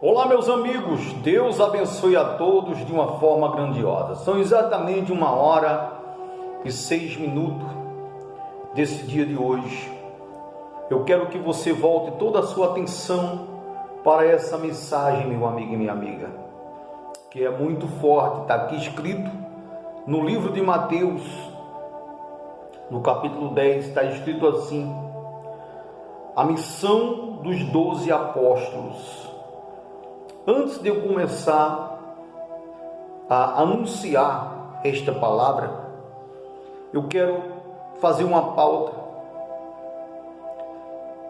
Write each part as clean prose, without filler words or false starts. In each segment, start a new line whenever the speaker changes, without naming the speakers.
Olá, meus amigos, Deus abençoe a todos de uma forma grandiosa. São exatamente 1h06 desse dia de hoje. Eu quero que você volte toda a sua atenção para essa mensagem, meu amigo e minha amiga, que é muito forte. Está aqui escrito no livro de Mateus, no capítulo 10, está escrito assim: a missão dos 12 apóstolos. Antes de eu começar a anunciar esta palavra, eu quero fazer uma pauta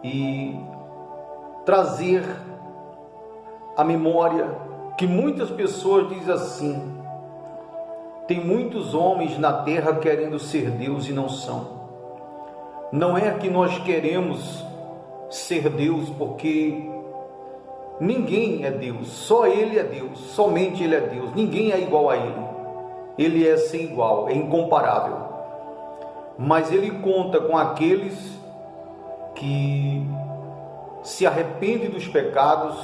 e trazer à memória que muitas pessoas dizem assim: tem muitos homens na terra querendo ser Deus e não são. Não é que nós queremos ser Deus, porque ninguém é Deus, só Ele é Deus, somente Ele é Deus, ninguém é igual a Ele. Ele é sem igual, é incomparável. Mas Ele conta com aqueles que se arrependem dos pecados,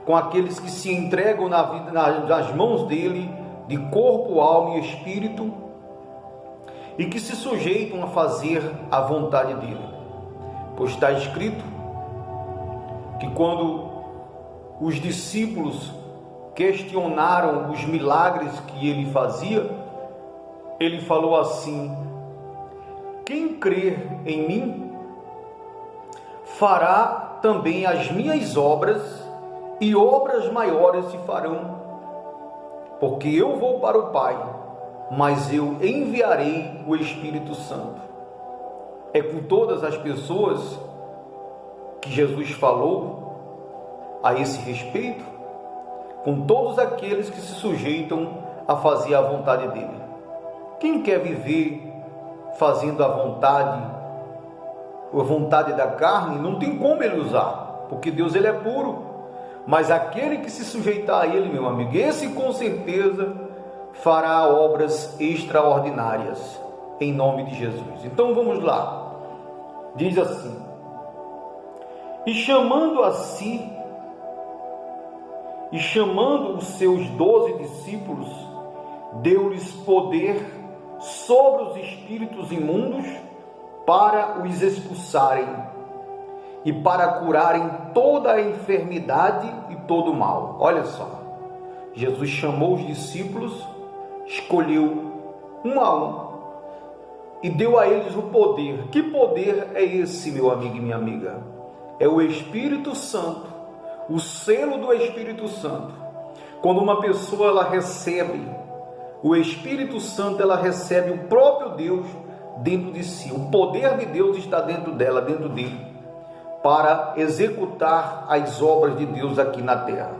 com aqueles que se entregam na vida, nas mãos dEle, de corpo, alma e espírito, e que se sujeitam a fazer a vontade dEle. Pois está escrito que quando os discípulos questionaram os milagres que ele fazia, ele falou assim: quem crer em mim fará também as minhas obras, e obras maiores se farão, porque eu vou para o Pai, mas eu enviarei o Espírito Santo. É com todas as pessoas que Jesus falou a esse respeito, com todos aqueles que se sujeitam a fazer a vontade dele. Quem quer viver fazendo a vontade da carne, não tem como ele usar, porque Deus ele é puro. Mas aquele que se sujeitar a ele, meu amigo, esse com certeza fará obras extraordinárias, em nome de Jesus. Então vamos lá. Diz assim: e chamando os seus 12 discípulos, deu-lhes poder sobre os espíritos imundos para os expulsarem e para curarem toda a enfermidade e todo o mal. Olha só, Jesus chamou os discípulos, escolheu um a um e deu a eles o poder. Que poder é esse, meu amigo e minha amiga? É o Espírito Santo, o selo do Espírito Santo. Quando uma pessoa ela recebe o Espírito Santo, ela recebe o próprio Deus dentro de si. O poder de Deus está dentro dela, dentro dele, para executar as obras de Deus aqui na terra.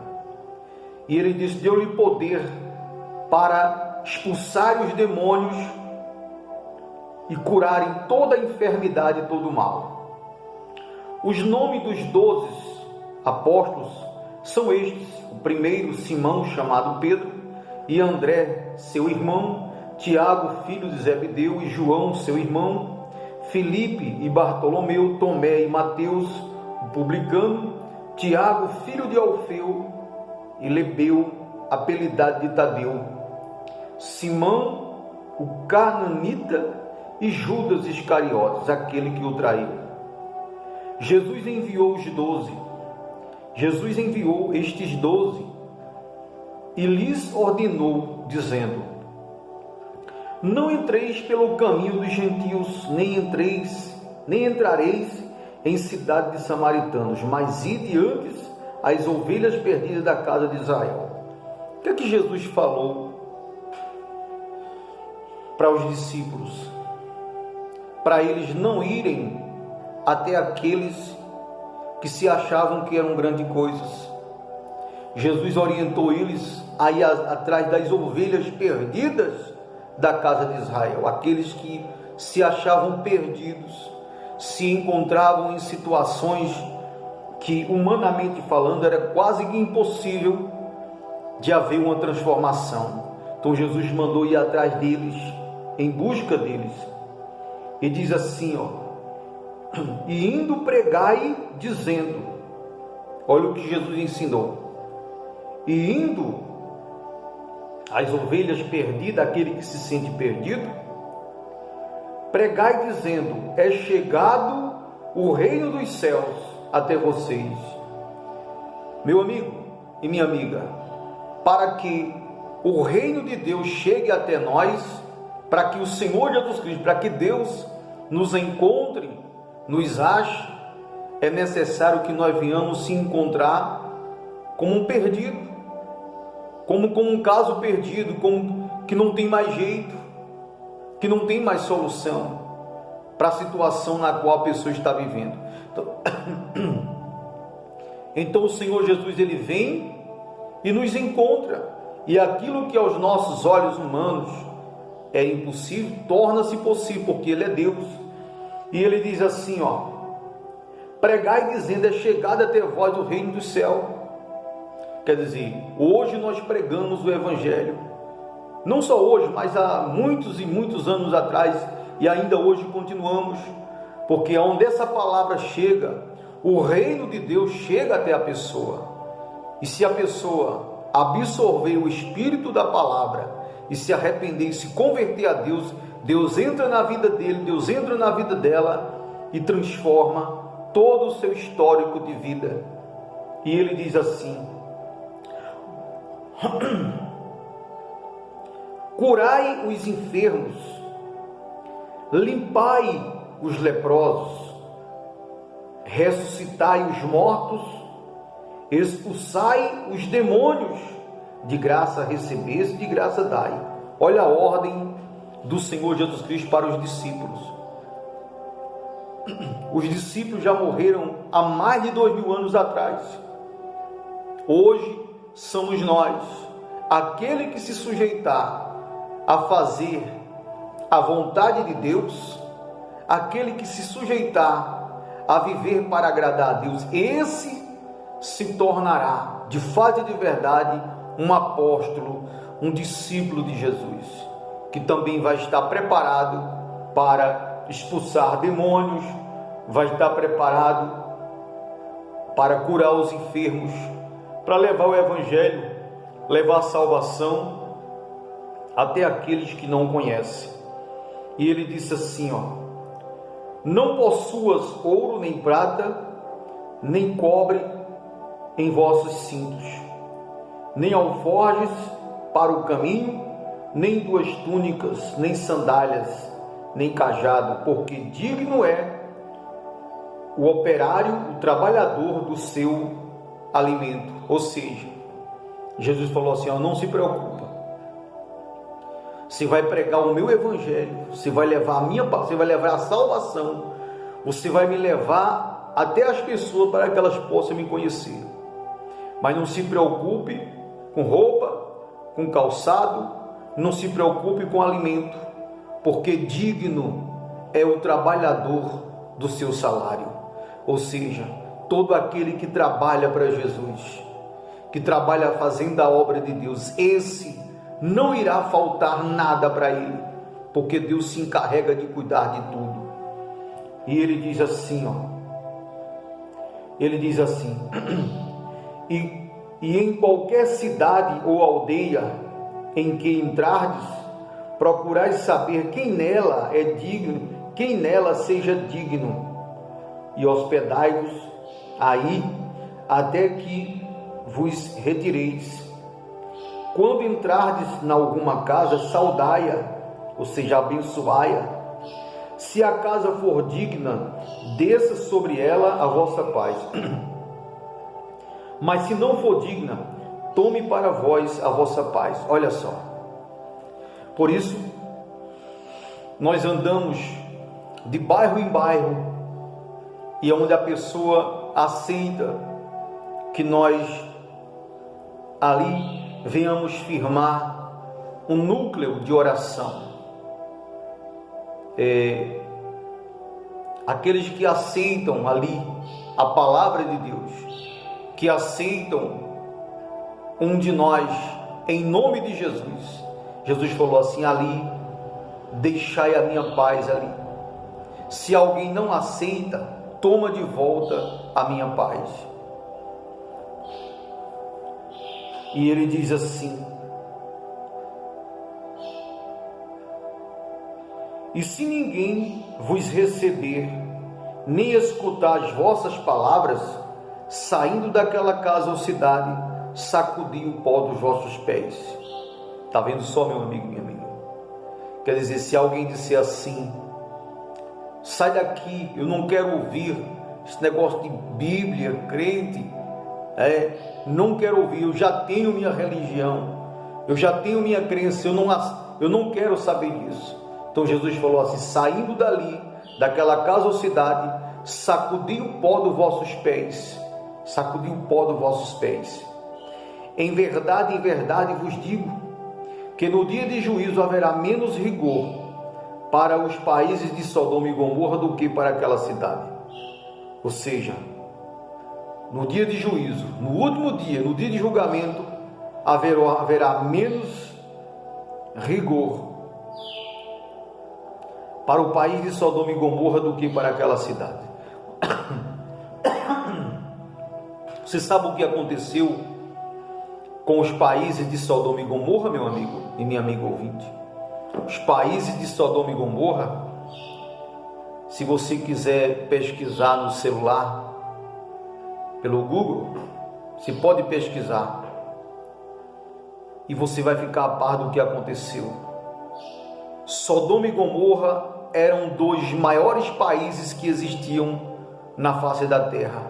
E ele disse: deu-lhe poder para expulsar os demônios e curarem toda a enfermidade e todo o mal. Os nomes dos 12 apóstolos são estes: o primeiro, Simão, chamado Pedro, e André, seu irmão, Tiago, filho de Zebedeu, e João, seu irmão, Filipe e Bartolomeu, Tomé e Mateus, o publicano, Tiago, filho de Alfeu, e Lebeu, apelidado de Tadeu, Simão, o cananita, e Judas Iscariotes, aquele que o traiu. Jesus enviou estes 12 e lhes ordenou, dizendo: não entreis pelo caminho dos gentios, nem entrareis em cidade de samaritanos, mas ide antes às ovelhas perdidas da casa de Israel. O que é que Jesus falou para os discípulos? Para eles não irem até aqueles que se achavam que eram grandes coisas. Jesus orientou eles a ir atrás das ovelhas perdidas da casa de Israel, aqueles que se achavam perdidos, se encontravam em situações que, humanamente falando, era quase que impossível de haver uma transformação. Então Jesus mandou ir atrás deles, em busca deles, e diz assim, e indo pregai, dizendo, olha o que Jesus ensinou: e indo às ovelhas perdidas, aquele que se sente perdido, pregai dizendo: é chegado o reino dos céus até vocês. Meu amigo e minha amiga, para que o reino de Deus chegue até nós, para que o Senhor Jesus Cristo, para que Deus nos encontre, nos ache, é necessário que nós venhamos se encontrar como um perdido, como um caso perdido, como que não tem mais jeito, que não tem mais solução para a situação na qual a pessoa está vivendo. Então o Senhor Jesus, ele vem e nos encontra, e aquilo que aos nossos olhos humanos é impossível, torna-se possível, porque ele é Deus. E ele diz assim, pregai dizendo: é chegado até vós o reino do céu. Quer dizer, hoje nós pregamos o Evangelho, não só hoje, mas há muitos e muitos anos atrás, e ainda hoje continuamos, porque onde essa palavra chega, o reino de Deus chega até a pessoa. E se a pessoa absorver o espírito da palavra e se arrepender e se converter a Deus, Deus entra na vida dele, Deus entra na vida dela e transforma todo o seu histórico de vida. E ele diz assim: curai os enfermos, limpai os leprosos, ressuscitai os mortos, expulsai os demônios, de graça recebeste, de graça dai. Olha a ordem do Senhor Jesus Cristo para os discípulos. Os discípulos já morreram há mais de 2000 anos atrás. Hoje somos nós. Aquele que se sujeitar a fazer a vontade de Deus, aquele que se sujeitar a viver para agradar a Deus, esse se tornará, de fato e de verdade, um apóstolo, um discípulo de Jesus, que também vai estar preparado para expulsar demônios, vai estar preparado para curar os enfermos, para levar o Evangelho, levar a salvação até aqueles que não conhecem. E ele disse assim, não possuas ouro nem prata, nem cobre em vossos cintos, nem alforjes para o caminho, nem 2 túnicas, nem sandálias, nem cajado, porque digno é o operário, o trabalhador do seu alimento. Ou seja, Jesus falou assim, não se preocupa, você vai pregar o meu evangelho, você vai levar você vai levar a salvação, você vai me levar até as pessoas para que elas possam me conhecer. Mas não se preocupe com roupa, com calçado, não se preocupe com alimento, porque digno é o trabalhador do seu salário. Ou seja, todo aquele que trabalha para Jesus, que trabalha fazendo a obra de Deus, esse não irá faltar nada para ele, porque Deus se encarrega de cuidar de tudo. E ele diz assim, e em qualquer cidade ou aldeia em que entrardes, procurai saber quem nela é digno, quem nela seja digno, e hospedai-vos aí até que vos retireis. Quando entrardes em alguma casa, saudai-a, ou seja, abençoai-a. Se a casa for digna, desça sobre ela a vossa paz. Mas se não for digna, tome para vós a vossa paz. Olha só. Por isso, nós andamos de bairro em bairro, e onde a pessoa aceita que nós ali venhamos firmar um núcleo de oração. Aqueles que aceitam ali a palavra de Deus, que aceitam um de nós em nome de Jesus. Jesus falou assim, ali, deixai a minha paz ali. Se alguém não aceita, toma de volta a minha paz. E ele diz assim: e se ninguém vos receber, nem escutar as vossas palavras, saindo daquela casa ou cidade, sacudi o pó dos vossos pés. Está vendo só, meu amigo, minha amiga? Quer dizer, se alguém disser assim: sai daqui, eu não quero ouvir esse negócio de Bíblia, crente, não quero ouvir, eu já tenho minha religião, eu já tenho minha crença, eu não quero saber disso. Então Jesus falou assim: saindo dali, daquela casa ou cidade, sacudi o pó dos vossos pés, sacudi o pó dos vossos pés. Em verdade vos digo, que no dia de juízo haverá menos rigor para os países de Sodoma e Gomorra do que para aquela cidade. Ou seja, no dia de juízo, no último dia, no dia de julgamento, haverá menos rigor para o país de Sodoma e Gomorra do que para aquela cidade. Você sabe o que aconteceu com os países de Sodoma e Gomorra, meu amigo e minha amiga ouvinte? Os países de Sodoma e Gomorra, se você quiser pesquisar no celular, pelo Google, você pode pesquisar e você vai ficar a par do que aconteceu. Sodoma e Gomorra eram dois maiores países que existiam na face da terra,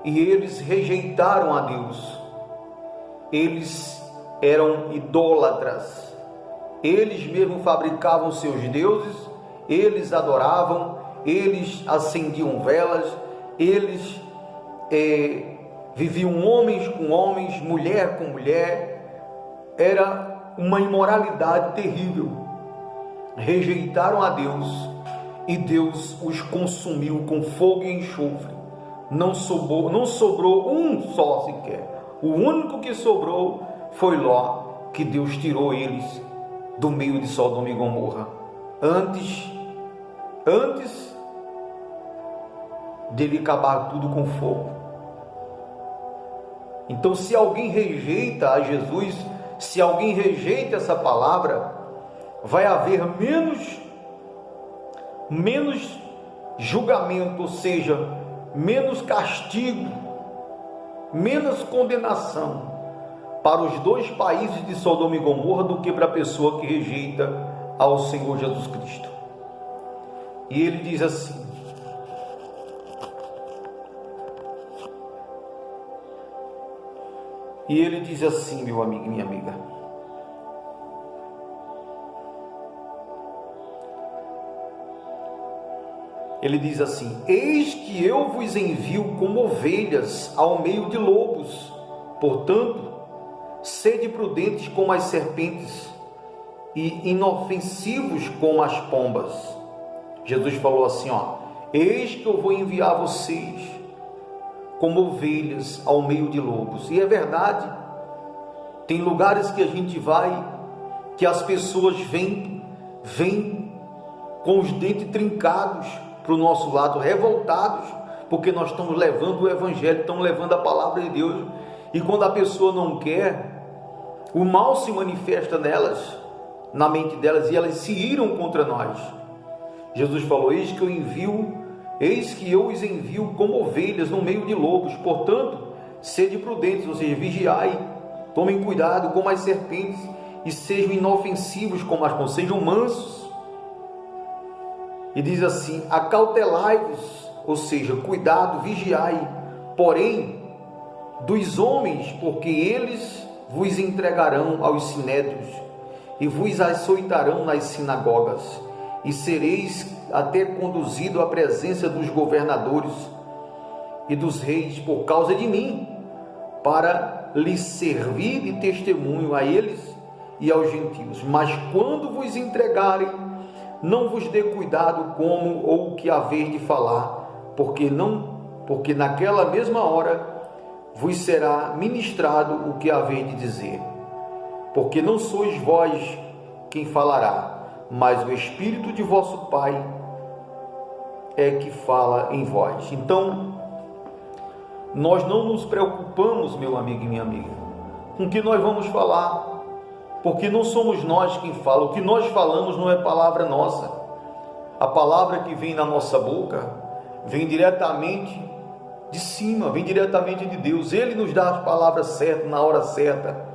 e eles rejeitaram a Deus. Eles eram idólatras, eles mesmos fabricavam seus deuses, eles adoravam, eles acendiam velas, eles viviam homens com homens, mulher com mulher. Era uma imoralidade terrível. Rejeitaram a Deus e Deus os consumiu com fogo e enxofre. Não sobrou um só sequer. O único que sobrou foi Ló, que Deus tirou eles do meio de Sodoma e Gomorra, antes dele acabar tudo com fogo. Então, se alguém rejeita a Jesus, se alguém rejeita essa palavra, vai haver menos julgamento, ou seja, menos castigo, menos condenação para os dois países de Sodoma e Gomorra do que para a pessoa que rejeita ao Senhor Jesus Cristo. E ele diz assim: meu amigo e minha amiga, ele diz assim: eis que eu vos envio como ovelhas ao meio de lobos, portanto, sede prudentes como as serpentes e inofensivos como as pombas. Jesus falou assim: eis que eu vou enviar vocês como ovelhas ao meio de lobos. E é verdade, tem lugares que a gente vai, que as pessoas vêm com os dentes trincados para o nosso lado, revoltados, porque nós estamos levando o Evangelho, estamos levando a palavra de Deus, e quando a pessoa não quer, o mal se manifesta nelas, na mente delas, e elas se iram contra nós. Jesus falou: eis que eu os envio como ovelhas no meio de lobos, portanto, sede prudentes, ou seja, vigiai, tomem cuidado como as serpentes, e sejam inofensivos como as pombas, sejam mansos. E diz assim: acautelai-vos, ou seja, cuidado, vigiai, porém, dos homens, porque eles vos entregarão aos sinédrios, e vos açoitarão nas sinagogas, e sereis até conduzido à presença dos governadores e dos reis por causa de mim, para lhes servir de testemunho a eles e aos gentios. Mas quando vos entregarem, não vos dê cuidado como ou o que haver de falar, porque naquela mesma hora vos será ministrado o que haver de dizer. Porque não sois vós quem falará, mas o Espírito de vosso Pai é que fala em vós. Então, nós não nos preocupamos, meu amigo e minha amiga, com que nós vamos falar, porque não somos nós quem fala, o que nós falamos não é palavra nossa. A palavra que vem na nossa boca vem diretamente de cima, vem diretamente de Deus. Ele nos dá as palavras certas, na hora certa,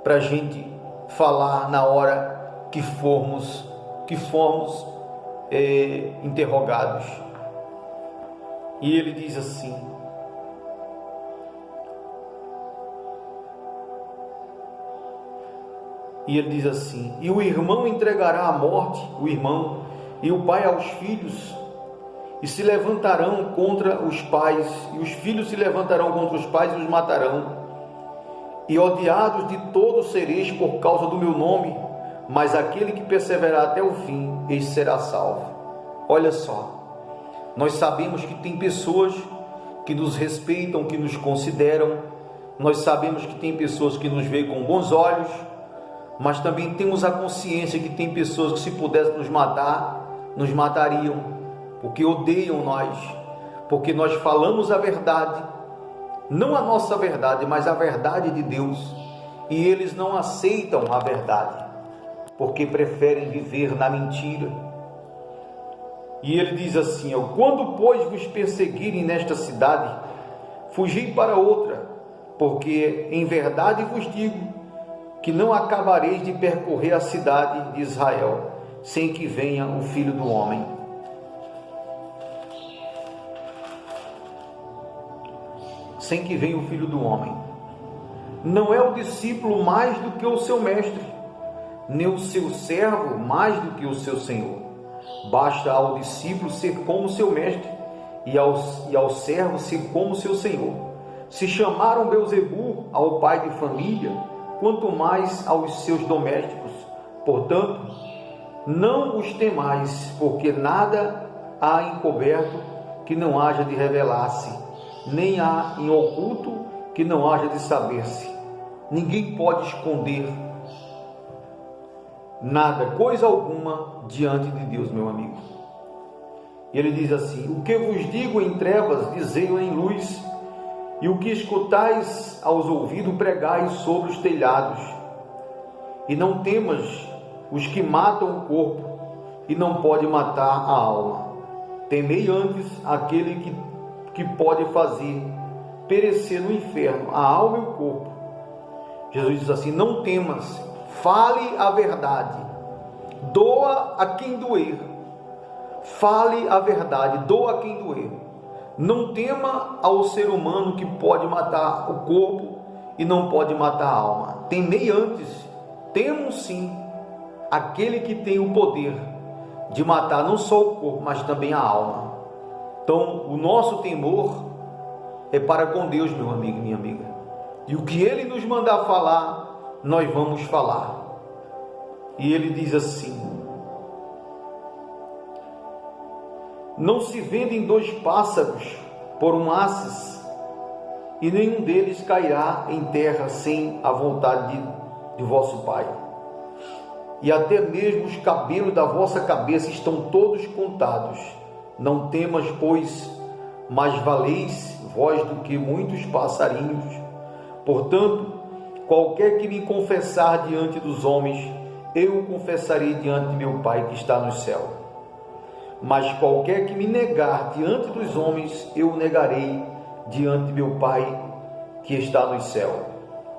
para a gente falar na hora que formos interrogados. E ele diz assim: e o irmão entregará à morte o irmão, e o pai aos filhos, e se levantarão contra os pais, e os filhos se levantarão contra os pais e os matarão. E odiados de todos sereis por causa do meu nome, mas aquele que perseverar até o fim, esse será salvo. Olha só, nós sabemos que tem pessoas que nos respeitam, que nos consideram, nós sabemos que tem pessoas que nos veem com bons olhos, mas também temos a consciência que tem pessoas que, se pudessem nos matar, nos matariam, porque odeiam nós, porque nós falamos a verdade, não a nossa verdade, mas a verdade de Deus, e eles não aceitam a verdade, porque preferem viver na mentira. E ele diz assim: quando, pois, vos perseguirem nesta cidade, fugi para outra, porque em verdade vos digo que não acabareis de percorrer a cidade de Israel, sem que venha o Filho do Homem. Sem que venha o Filho do Homem. Não é o discípulo mais do que o seu mestre, nem o seu servo mais do que o seu senhor. Basta ao discípulo ser como seu mestre, e ao servo ser como seu senhor. Se chamaram Beelzebu ao pai de família, quanto mais aos seus domésticos. Portanto, não os temais, porque nada há encoberto que não haja de revelar-se, nem há em oculto que não haja de saber-se. Ninguém pode esconder nada, coisa alguma, diante de Deus, meu amigo. Ele diz assim: o que vos digo em trevas, dizei-o em luz, e o que escutais aos ouvidos, pregai sobre os telhados. E não temas os que matam o corpo, e não pode matar a alma. Temei antes aquele que pode fazer perecer no inferno a alma e o corpo. Jesus diz assim: não temas, fale a verdade, doa a quem doer. Fale a verdade, doa a quem doer. Não tema ao ser humano que pode matar o corpo e não pode matar a alma. Temei antes, temo sim, aquele que tem o poder de matar não só o corpo, mas também a alma. Então, o nosso temor é para com Deus, meu amigo e minha amiga. E o que Ele nos mandar falar, nós vamos falar. E Ele diz assim: não se vendem dois pássaros por um assis, e nenhum deles cairá em terra sem a vontade de vosso Pai. E até mesmo os cabelos da vossa cabeça estão todos contados. Não temas, pois, mais valeis vós do que muitos passarinhos. Portanto, qualquer que me confessar diante dos homens, eu o confessarei diante de meu Pai que está no céu. Mas qualquer que me negar diante dos homens, eu o negarei diante de meu Pai que está no céu.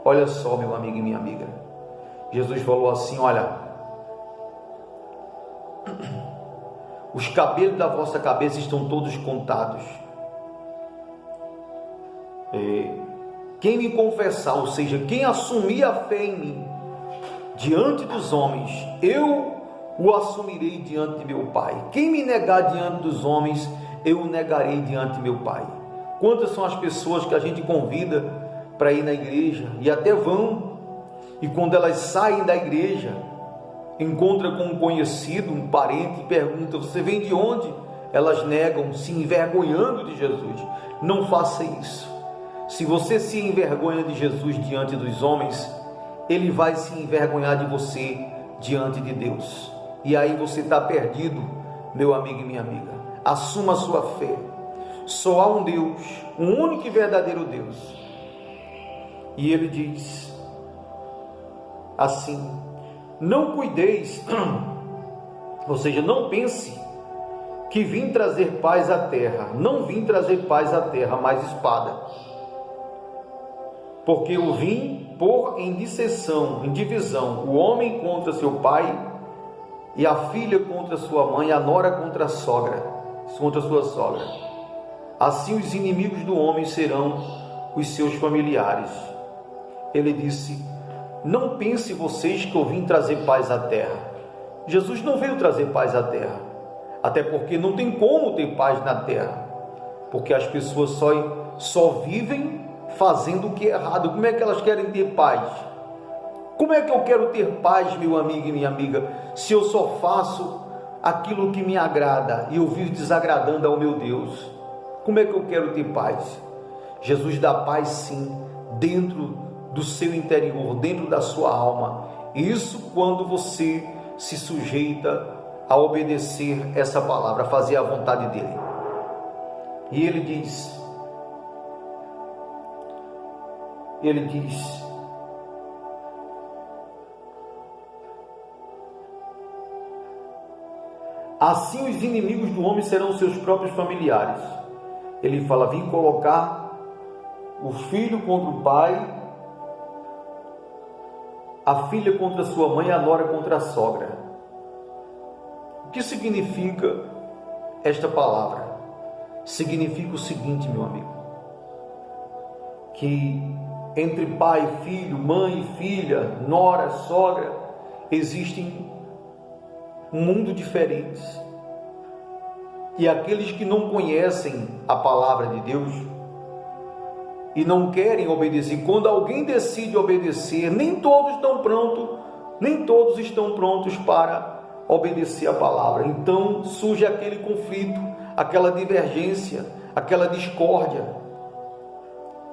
Olha só, meu amigo e minha amiga, Jesus falou assim: olha, os cabelos da vossa cabeça estão todos contados. Quem me confessar, ou seja, quem assumir a fé em mim diante dos homens, eu o assumirei diante de meu Pai. Quem me negar diante dos homens, eu o negarei diante de meu Pai. Quantas são as pessoas que a gente convida para ir na igreja e até vão, e quando elas saem da igreja, encontra com um conhecido, um parente, e pergunta: você vem de onde? Elas negam, se envergonhando de Jesus. Não faça isso. Se você se envergonha de Jesus diante dos homens, Ele vai se envergonhar de você diante de Deus. E aí você está perdido, meu amigo e minha amiga. Assuma a sua fé. Só há um Deus, um único e verdadeiro Deus. E ele diz assim: não cuideis, ou seja, não pense que vim trazer paz à terra. Não vim trazer paz à terra, mas espada. Porque eu vim pôr em dissenção, em divisão, o homem contra seu pai, e a filha contra sua mãe, a nora contra a sogra, contra sua sogra. Assim os inimigos do homem serão os seus familiares. Ele disse: não pense vocês que eu vim trazer paz à terra. Jesus não veio trazer paz à terra, até porque não tem como ter paz na terra, porque as pessoas só vivem fazendo o que é errado. Como é que elas querem ter paz? Como é que eu quero ter paz, meu amigo e minha amiga, se eu só faço aquilo que me agrada e eu vivo desagradando ao meu Deus? Como é que eu quero ter paz? Jesus dá paz sim, dentro do seu interior, dentro da sua alma. Isso quando você se sujeita a obedecer essa palavra, a fazer a vontade dele. E ele diz, assim os inimigos do homem serão seus próprios familiares. Ele fala: vim colocar o filho contra o pai, a filha contra a sua mãe, a nora contra a sogra. O que significa esta palavra? Significa o seguinte, meu amigo, que entre pai e filho, mãe e filha, nora, sogra, existem um mundo diferentes. E aqueles que não conhecem a palavra de Deus e não querem obedecer, quando alguém decide obedecer, nem todos estão prontos para obedecer a palavra. Então surge aquele conflito, aquela divergência, aquela discórdia.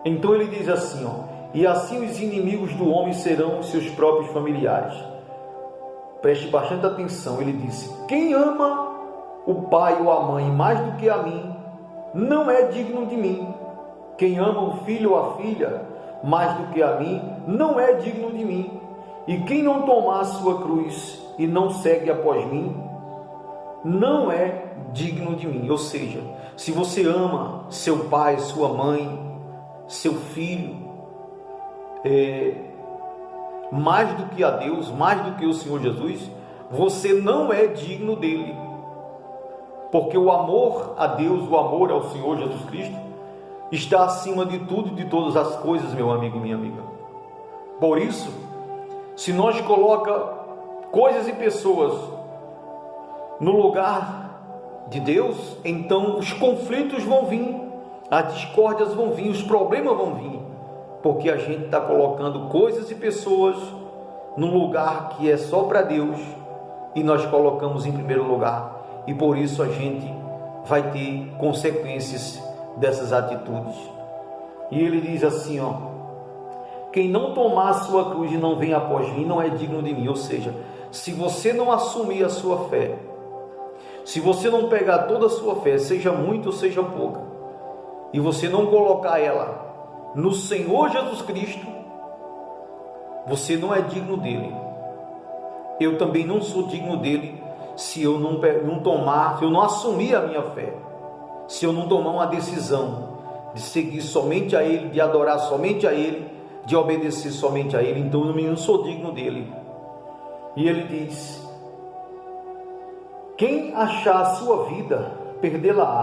Então ele diz assim, e assim os inimigos do homem serão os seus próprios familiares. Preste bastante atenção. Ele disse: quem ama o pai ou a mãe mais do que a mim, não é digno de mim. Quem ama o filho ou a filha mais do que a mim, não é digno de mim. E quem não tomar a sua cruz e não segue após mim, não é digno de mim. Ou seja, se você ama seu pai, sua mãe, seu filho, mais do que a Deus, mais do que o Senhor Jesus, você não é digno dele. Porque o amor a Deus, o amor ao Senhor Jesus Cristo, está acima de tudo e de todas as coisas, meu amigo e minha amiga. Por isso, se nós colocamos coisas e pessoas no lugar de Deus, então os conflitos vão vir, as discórdias vão vir, os problemas vão vir, porque a gente está colocando coisas e pessoas num lugar que é só para Deus e nós colocamos em primeiro lugar, e por isso a gente vai ter consequências dessas atitudes. E ele diz assim, quem não tomar a sua cruz e não vem após mim, não é digno de mim. Ou seja, se você não assumir a sua fé, se você não pegar toda a sua fé, seja muito ou seja pouca, e você não colocar ela no Senhor Jesus Cristo, você não é digno dele. Eu também não sou digno dele se eu não assumir a minha fé, se eu não tomar uma decisão de seguir somente a ele, de adorar somente a ele, de obedecer somente a ele. Então eu não sou digno dele. E ele diz: quem achar a sua vida, perdê-la-á.